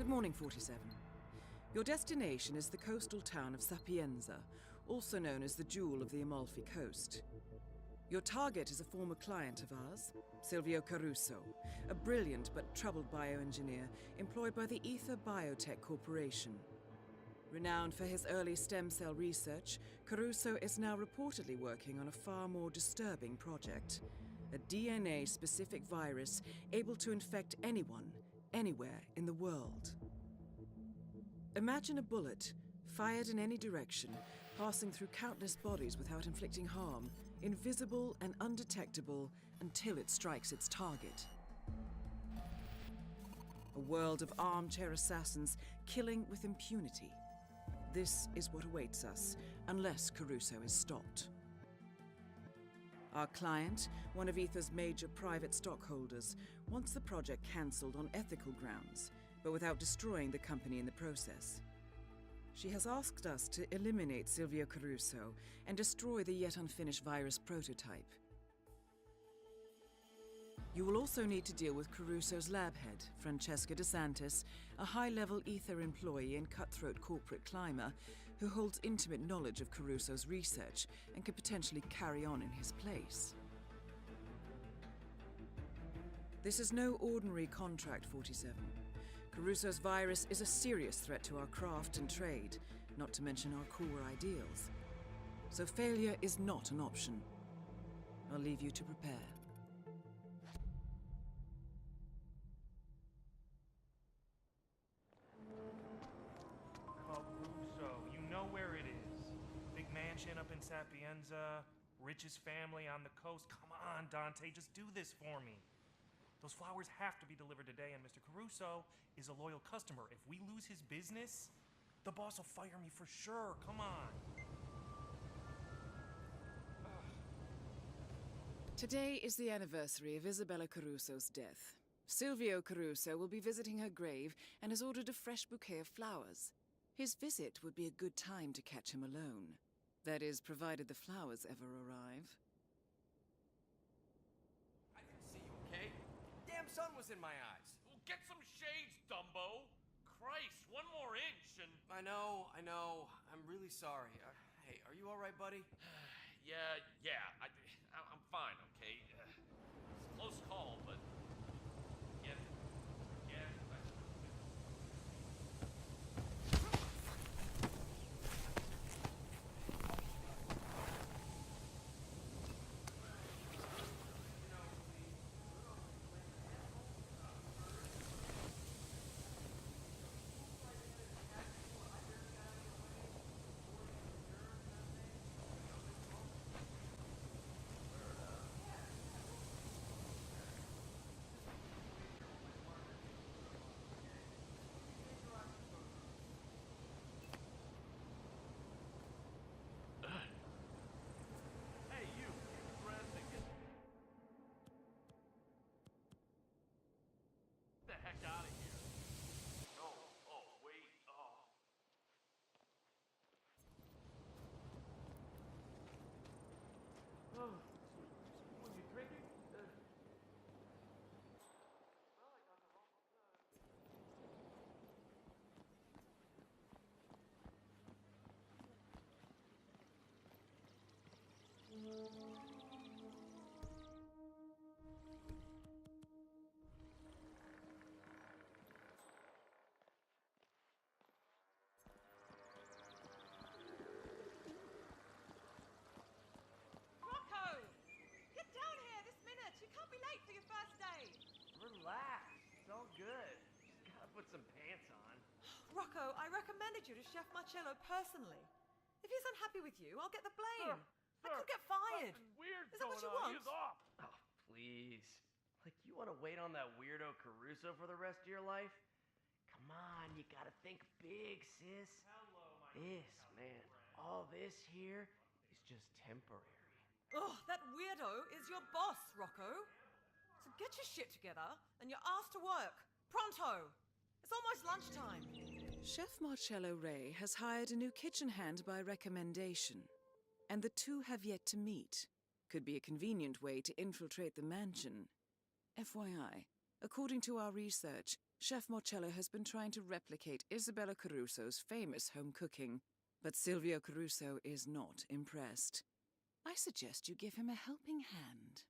Good morning, 47. Your destination is the coastal town of Sapienza, also known as the Jewel of the Amalfi Coast. Your target is a former client of ours, Silvio Caruso, a brilliant but troubled bioengineer employed by the Ether Biotech Corporation. Renowned for his early stem cell research, Caruso is now reportedly working on a far more disturbing project. A DNA-specific virus able to infect anyone, anywhere in the world. Imagine a bullet, fired in any direction, passing through countless bodies without inflicting harm, invisible and undetectable until it strikes its target. A world of armchair assassins killing with impunity. This is what awaits us, unless Caruso is stopped. Our client, one of Ether's major private stockholders, wants the project cancelled on ethical grounds, but without destroying the company in the process. She has asked us to eliminate Silvio Caruso and destroy the yet unfinished virus prototype. You will also need to deal with Caruso's lab head, Francesca DeSantis, a high-level Ether employee and cutthroat corporate climber who holds intimate knowledge of Caruso's research and could potentially carry on in his place. This is no ordinary contract, 47. Caruso's virus is a serious threat to our craft and trade, not to mention our core ideals. So failure is not an option. I'll leave you to prepare. Caruso, you know where it is. Big mansion up in Sapienza, richest family on the coast. Come on, Dante, just do this for me. Those flowers have to be delivered today, and Mr. Caruso is a loyal customer. If we lose his business, the boss will fire me for sure. Come on. Today is the anniversary of Isabella Caruso's death. Silvio Caruso will be visiting her grave and has ordered a fresh bouquet of flowers. His visit would be a good time to catch him alone. That is, provided the flowers ever arrive. I didn't see you, okay? Damn sun was in my eyes. Well, get some shades, Dumbo. Christ, one more inch and... I know. I'm really sorry. Hey, are you all right, buddy? Yeah, I'm fine, okay? It's a close call, but... Yeah. Hey, you, interesting. Get the heck out of here. No, oh, wait, oh. Oh, was you drinking? Rocco! Get down here this minute! You can't be late for your first day! Relax, it's all good. Just gotta put some pants on. Rocco, I recommended you to Chef Marcello personally. If he's unhappy with you, I'll get the blame. I could get fired. Weird Is that what you going on. want? He's off. Oh, please. Like, you want to wait on that weirdo Caruso for the rest of your life? Come on, you gotta think big, sis. Hello, my This, man, all this here is just temporary. Oh, that weirdo is your boss, Rocco. So get your shit together and you're asked to work. Pronto! It's almost lunchtime. Chef Marcello Ray has hired a new kitchen hand by recommendation, and the two have yet to meet. Could be a convenient way to infiltrate the mansion. FYI, according to our research, Chef Marcello has been trying to replicate Isabella Caruso's famous home cooking, but Silvio Caruso is not impressed. I suggest you give him a helping hand.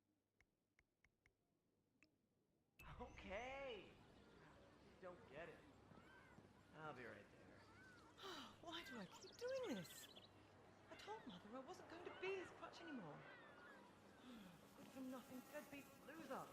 Okay. Just don't get it. I'll be right there. Why do I keep doing this? I told Mother I wasn't going to be his crutch anymore. Good for nothing, deadbeat loser.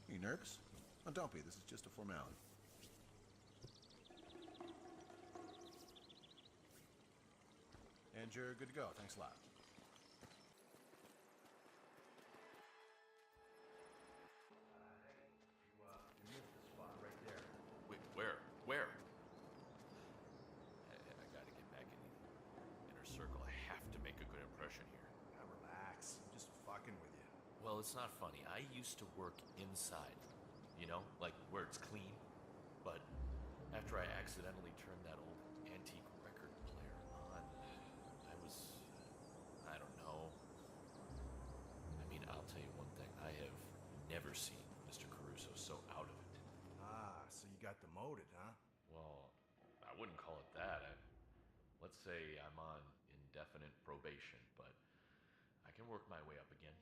You nervous? Oh, don't be. This is just a formality. And you're good to go. Thanks a lot. You missed the spot right there. Wait, where? Where? I gotta get back in inner circle. I have to make a good impression here. Now relax. I'm just fucking with you. Well, it's not funny. I used to work inside, you know, like where it's clean. But after I accidentally turned that old antique record player on, I don't know. I mean, I'll tell you one thing. I have never seen Mr. Caruso so out of it. Ah, so you got demoted, huh? Well, I wouldn't call it that. Let's say I'm on indefinite probation, but I can work my way up again.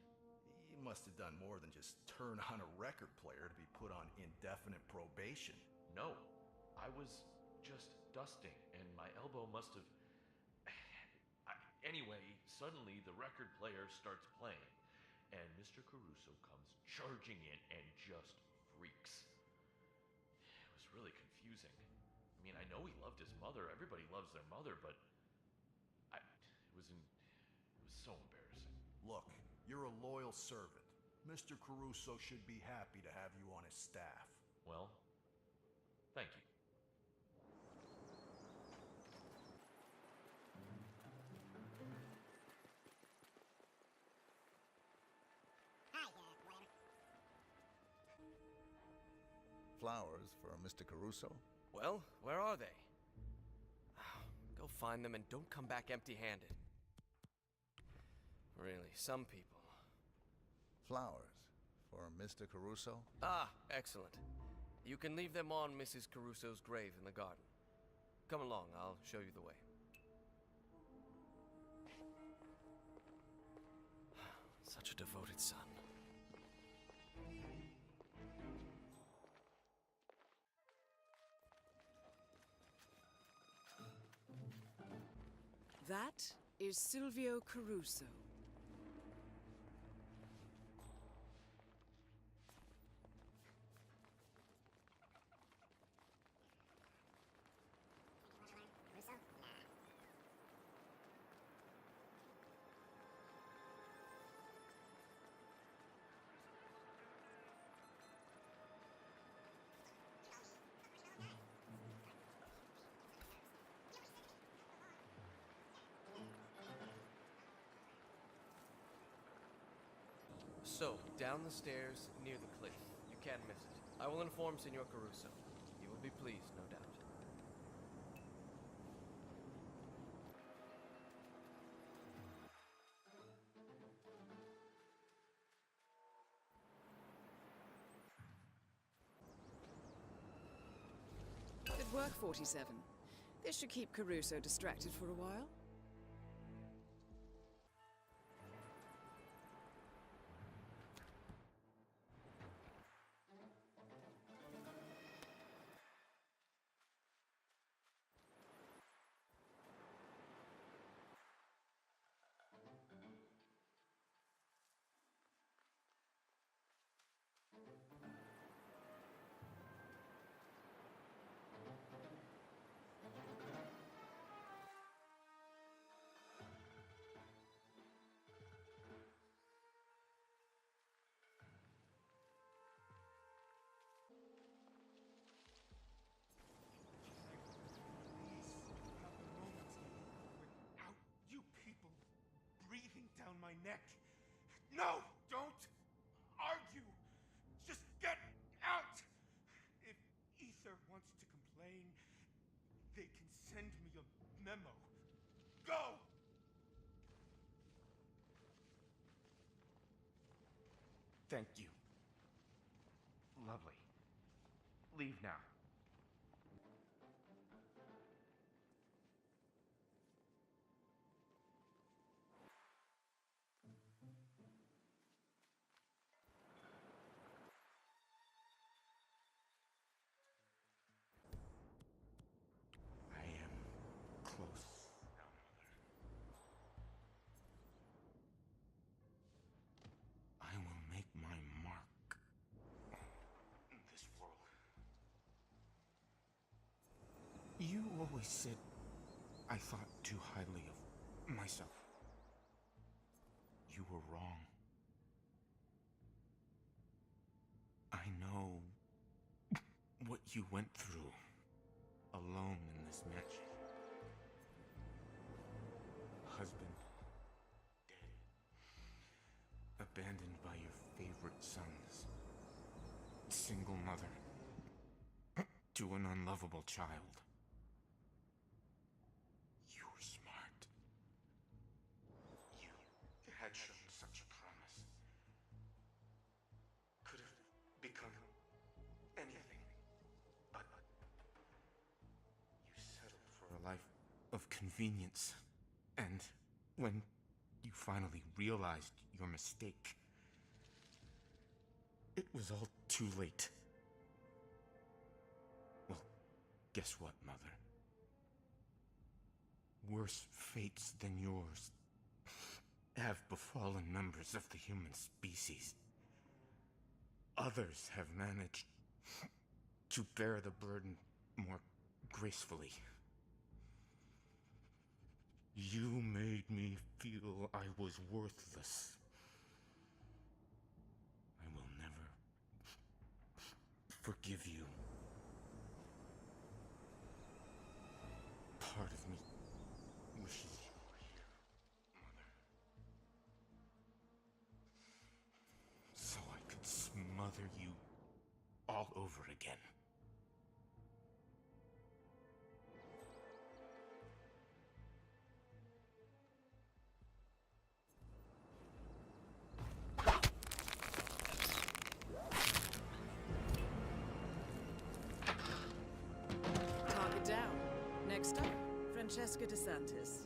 You must have done more than just turn on a record player to be put on indefinite probation. No, I was just dusting, and my elbow must have... Anyway, suddenly the record player starts playing, and Mr. Caruso comes charging in and just freaks. It was really confusing. I mean, I know he loved his mother. Everybody loves their mother, but it was so embarrassing. Look, you're a loyal servant. Mr. Caruso should be happy to have you on his staff. Well, thank you. Flowers for Mr. Caruso? Well, where are they? Go find them and don't come back empty-handed. Really, some people. Flowers for Mr. Caruso? Ah, excellent. You can leave them on Mrs. Caruso's grave in the garden. Come along, I'll show you the way. Such a devoted son. That is Silvio Caruso. So, down the stairs near the cliff. You can't miss it. I will inform Senor Caruso. He will be pleased, no doubt. Good work, 47. This should keep Caruso distracted for a while. neck. No, don't argue. Just get out. If Ether wants to complain, they can send me a memo. Go! Thank you. Lovely. Leave now. I am close now, Mother. I will make my mark in this world. You always said I thought too highly of myself. You were wrong. I know what you went through alone in this mansion. Husband dead. Abandoned by your favorite sons. Single mother to an unlovable child. You were smart. You had shown such promise. Could have become anything, but you settled for a life of convenience. And when you finally realized your mistake, it was all too late. Well, guess what, Mother? Worse fates than yours have befallen members of the human species. Others have managed to bear the burden more gracefully. You made me feel I was worthless. I will never forgive you. Part of me wishes you were here, Mother. So I could smother you all over again. Target down. Next up, Francesca DeSantis.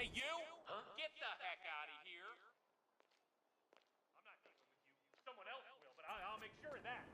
Hey, you! Huh? Get the heck out of here! I'm not dealing with you. Someone else will, but I'll make sure of that.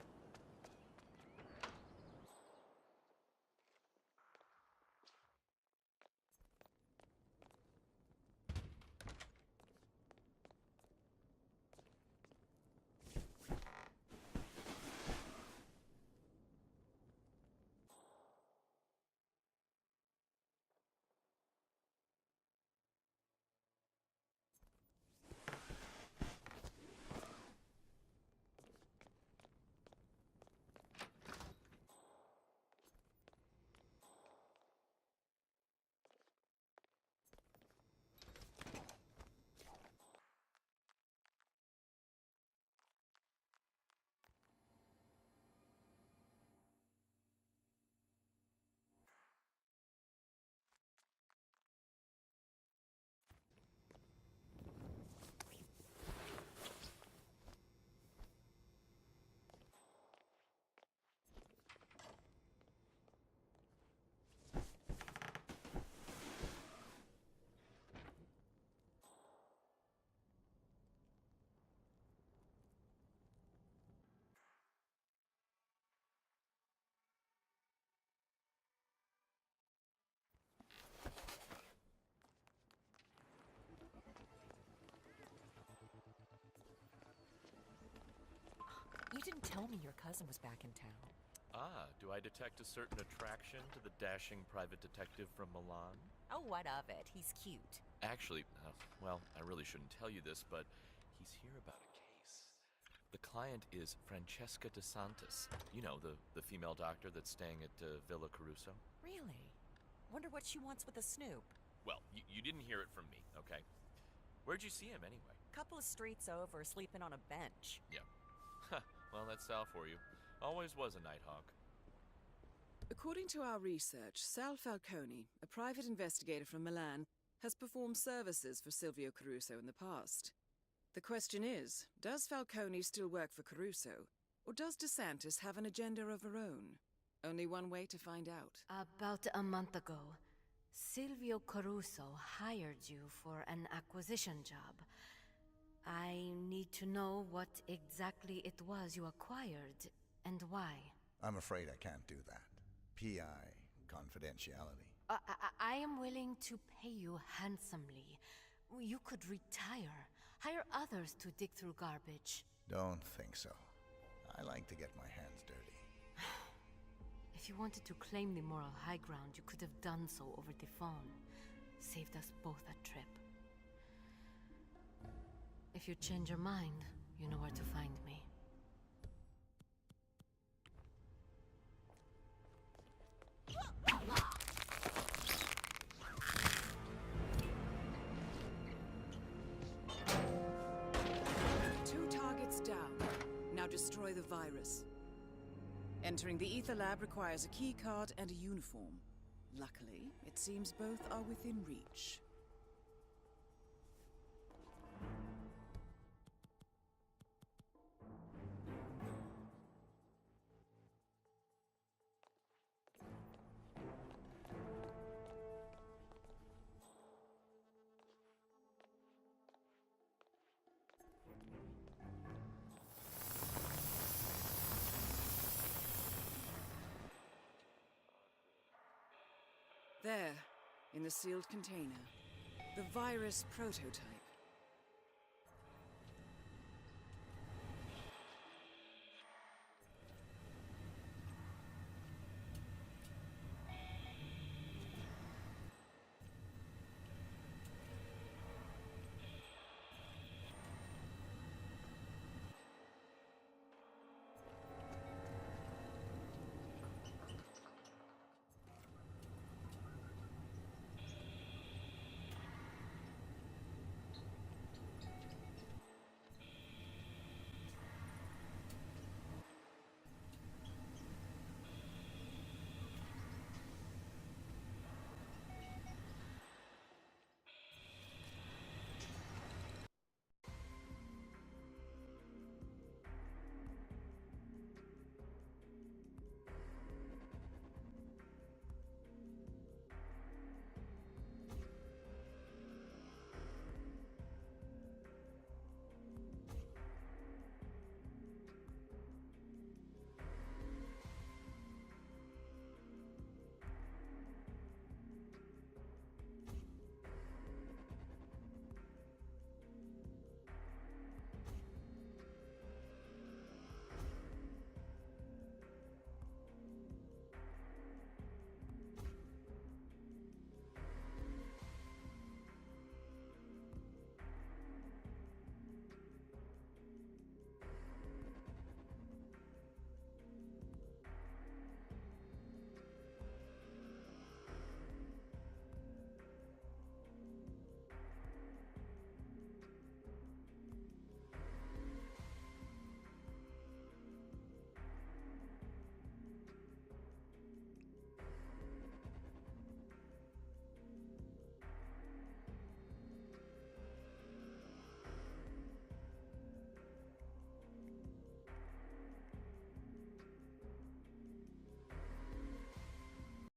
told me your cousin was back in town. Ah, do I detect a certain attraction to the dashing private detective from Milan? Oh, what of it? He's cute. Actually, well, I really shouldn't tell you this, but he's here about a case. The client is Francesca De Santis. You know, the female doctor that's staying at Villa Caruso. Really? Wonder what she wants with a snoop. Well, you didn't hear it from me, okay? Where'd you see him anyway? Couple of streets over, sleeping on a bench. Yeah. Well, that's Sal for you. Always was a nighthawk. According to our research, Sal Falcone, a private investigator from Milan, has performed services for Silvio Caruso in the past. The question is, does Falcone still work for Caruso, or does De Santis have an agenda of her own? Only one way to find out. About a month ago, Silvio Caruso hired you for an acquisition job. I need to know what exactly it was you acquired, and why. I'm afraid I can't do that. PI, confidentiality. I am willing to pay you handsomely. You could retire, hire others to dig through garbage. Don't think so. I like to get my hands dirty. If you wanted to claim the moral high ground, you could have done so over the phone. Saved us both a trip. If you change your mind, you know where to find me. Two targets down. Now destroy the virus. Entering the Ether Lab requires a key card and a uniform. Luckily, it seems both are within reach. There, in the sealed container, the virus prototype.